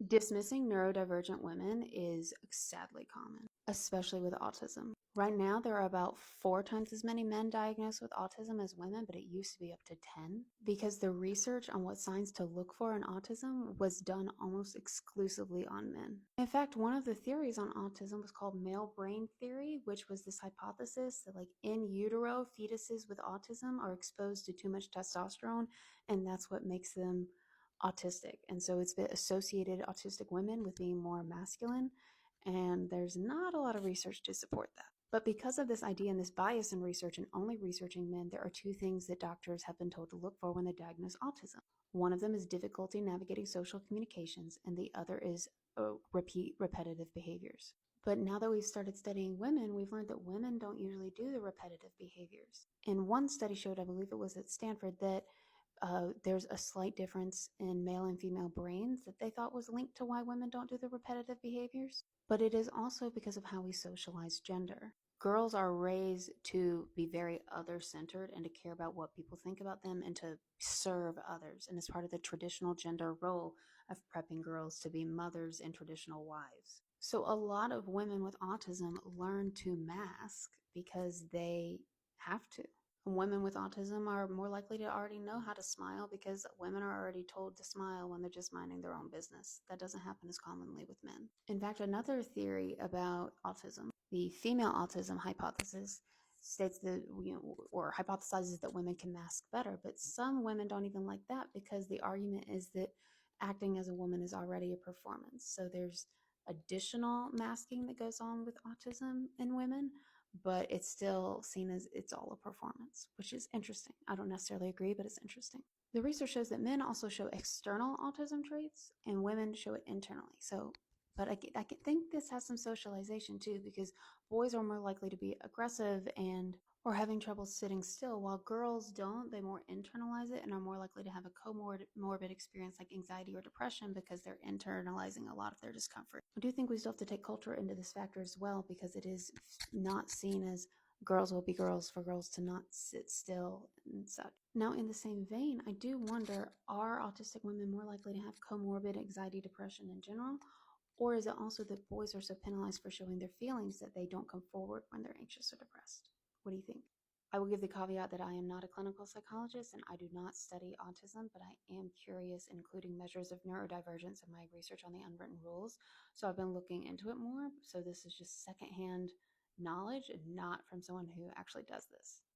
Dismissing neurodivergent women is sadly common, especially with autism. Right now, there are about 4 times as many men diagnosed with autism as women, but it used to be up to 10 because the research on what signs to look for in autism was done almost exclusively on men. In fact, one of the theories on autism was called male brain theory, which was this hypothesis that, like, in utero, fetuses with autism are exposed to too much testosterone, and that's what makes them autistic. And so it's been associated autistic women with being more masculine, and there's not a lot of research to support that. But because of this idea and this bias in research and only researching men, there are 2 things that doctors have been told to look for when they diagnose autism. One of them is difficulty navigating social communications, and the other is repetitive behaviors. But now that we've started studying women, we've learned that women don't usually do the repetitive behaviors. And one study showed, I believe it was at Stanford, that there's a slight difference in male and female brains that they thought was linked to why women don't do the repetitive behaviors. But it is also because of how we socialize gender. Girls are raised to be very other-centered and to care about what people think about them and to serve others. And it's part of the traditional gender role of prepping girls to be mothers and traditional wives. So a lot of women with autism learn to mask because they have to. Women with autism are more likely to already know how to smile because women are already told to smile when they're just minding their own business. That doesn't happen as commonly with men. In fact, another theory about autism, the female autism hypothesis, states that, or hypothesizes that women can mask better, but some women don't even like that because the argument is that acting as a woman is already a performance. So there's additional masking that goes on with autism in women, but it's still seen as it's all a performance, which is interesting. I don't necessarily agree, but it's interesting. The research shows that men also show external autism traits and women show it internally. So, but I think this has some socialization too, because boys are more likely to be aggressive and or having trouble sitting still, while girls don't. They more internalize it and are more likely to have a comorbid experience like anxiety or depression because they're internalizing a lot of their discomfort. I do think we still have to take culture into this factor as well, because it is not seen as girls will be girls for girls to not sit still and such. Now, in the same vein, I do wonder, are autistic women more likely to have comorbid anxiety, depression in general? Or is it also that boys are so penalized for showing their feelings that they don't come forward when they're anxious or depressed? What do you think? I will give the caveat that I am not a clinical psychologist and I do not study autism, but I am curious, including measures of neurodivergence in my research on the unwritten rules. So I've been looking into it more. So this is just secondhand knowledge and not from someone who actually does this.